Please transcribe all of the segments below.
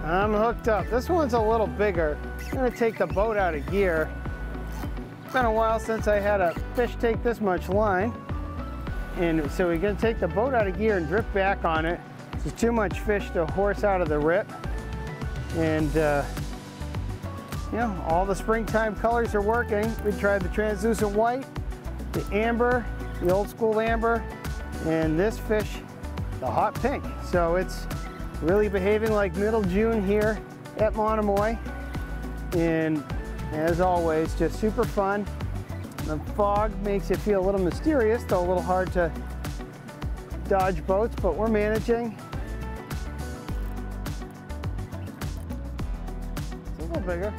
I'm hooked up. This one's a little bigger. I'm gonna take the boat out of gear. It's been a while since I had a fish take this much line. And so we're gonna take the boat out of gear and drift back on it. There's too much fish to horse out of the rip. And you know, all the springtime colors are working. We tried the translucent white, the amber, the old school amber, and this fish, the hot pink. So it's really behaving like middle June here at Monomoy. And as always, just super fun. The fog makes it feel a little mysterious, though a little hard to dodge boats, but we're managing. It's a little bigger.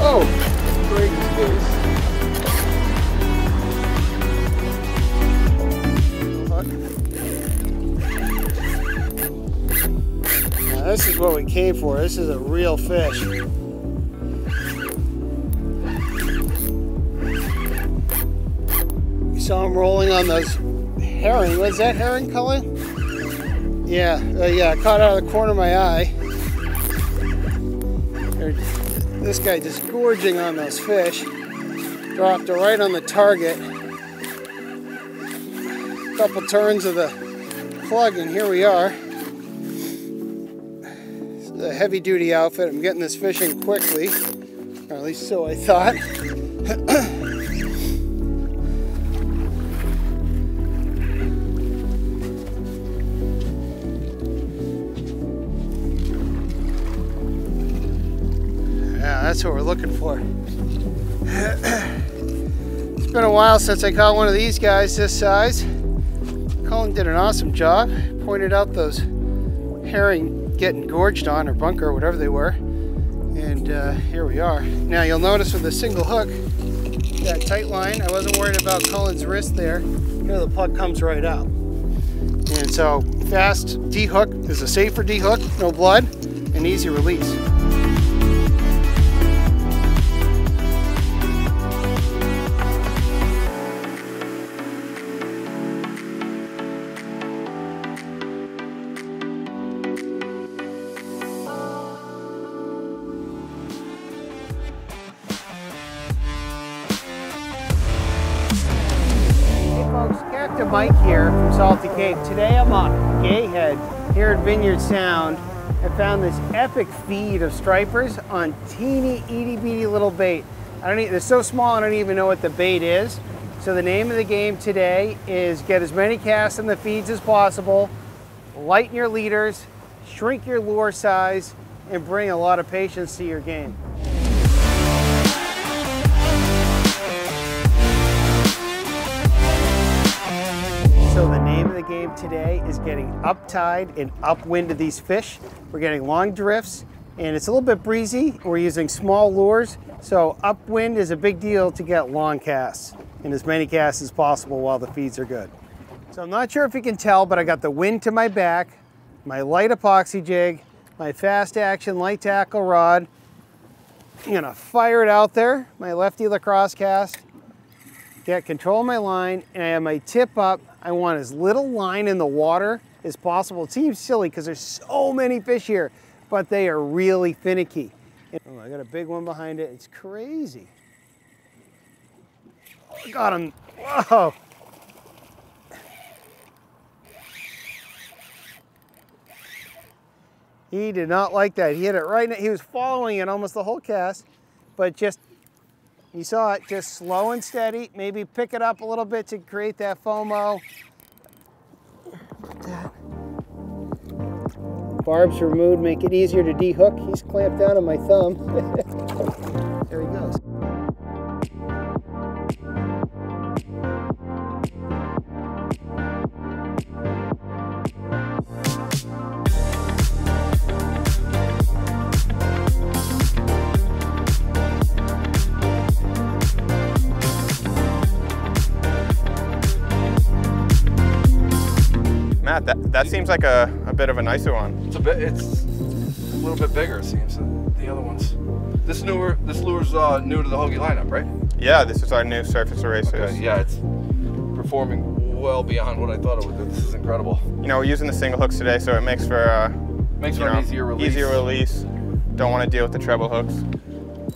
Oh, great space. Now this is what we came for. This is a real fish. We saw him rolling on those herring. Was that herring color? Yeah, yeah, caught out of the corner of my eye. This guy just gorging on those fish. Dropped it right on the target. A couple turns of the plug and here we are. This is a heavy duty outfit. I'm getting this fishing quickly, or at least so I thought. That's what we're looking for. It's been a while since I caught one of these guys this size. Colin did an awesome job. Pointed out those herring getting gorged on, or bunker, or whatever they were. And here we are. Now you'll notice with a single hook, that tight line, I wasn't worried about Colin's wrist there. Here the plug comes right out. And so fast D-hook is a safer D-hook, no blood, and easy release. Capt Mike here from Salty Cape. Today I'm on Gayhead here at Vineyard Sound. I found this epic feed of stripers on teeny itty bitty little bait. They're so small I don't even know what the bait is. So the name of the game today is get as many casts in the feeds as possible, lighten your leaders, shrink your lure size, and bring a lot of patience to your game. So the name of the game today is getting uptide and upwind to these fish. We're getting long drifts and it's a little bit breezy. We're using small lures. So upwind is a big deal to get long casts and as many casts as possible while the feeds are good. So I'm not sure if you can tell, but I got the wind to my back, my light epoxy jig, my fast action light tackle rod. I'm gonna fire it out there, my lefty lacrosse cast, get control of my line, and I have my tip up. I want as little line in the water as possible. It seems silly because there's so many fish here, but they are really finicky. Oh, I got a big one behind it. It's crazy. Oh, got him. Whoa. He did not like that. He hit it right, he was following it almost the whole cast, but just You saw it, just slow and steady. Maybe pick it up a little bit to create that FOMO. Barbs removed, make it easier to de-hook. He's clamped down on my thumb. There he goes. Matt, that seems like a bit of a nicer one. It's a little bit bigger, it seems, than the other ones. This lure's new to the Hogy lineup, right? Yeah, this is our new surface erasers. Okay, yeah, it's performing well beyond what I thought it would do. This is incredible. You know, we're using the single hooks today, so it makes for an easier release. Easier release. Don't want to deal with the treble hooks.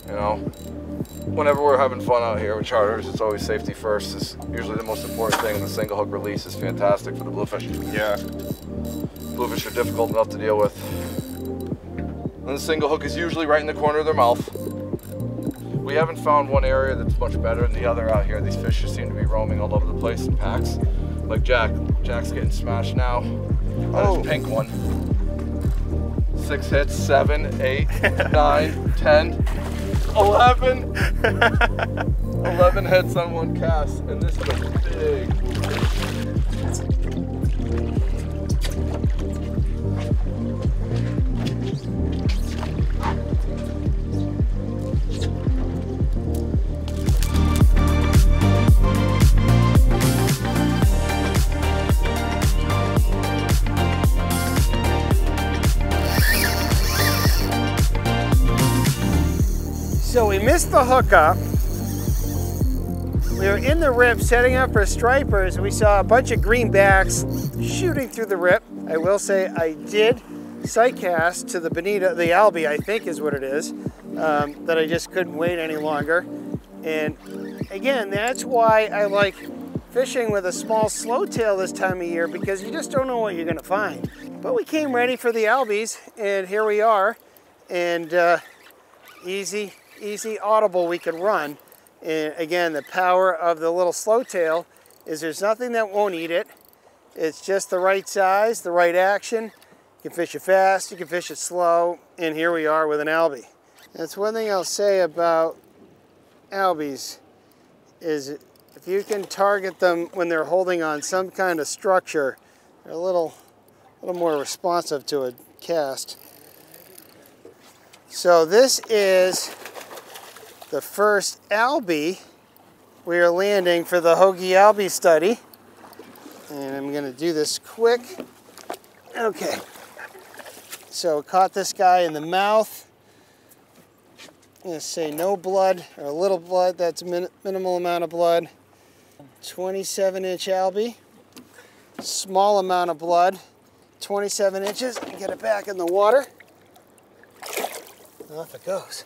You know, whenever we're having fun out here with charters, it's always safety first. It's usually the most important thing, and the single hook release is fantastic for the bluefish. Yeah. Bluefish are difficult enough to deal with. And the single hook is usually right in the corner of their mouth. We haven't found one area that's much better than the other out here. These fish just seem to be roaming all over the place in packs. Like Jack's getting smashed now. Oh, this pink one. 6 hits, 7, 8, 9, 10, 11. 11 hits on one cast, and this is a big. So we missed the hookup. We were in the rip setting up for stripers, and we saw a bunch of greenbacks shooting through the rip. I will say I did sight cast to the bonita, the albie I think is what it is, that I just couldn't wait any longer. And again, that's why I like fishing with a small slow tail this time of year, because you just don't know what you're gonna find. But we came ready for the albies, and here we are. And easy audible we can run. And again, the power of the little slow tail is there's nothing that won't eat it. It's just the right size, the right action. You can fish it fast, you can fish it slow, and here we are with an albie. That's one thing I'll say about albies, is if you can target them when they're holding on some kind of structure, they're a little more responsive to a cast. So this is the first albie we are landing for the Hogy albie study. And I'm gonna do this quick. Okay. So caught this guy in the mouth. I'm gonna say no blood, or a little blood, that's a minimal amount of blood. 27-inch albie. Small amount of blood, 27 inches. Get it back in the water. Off it goes.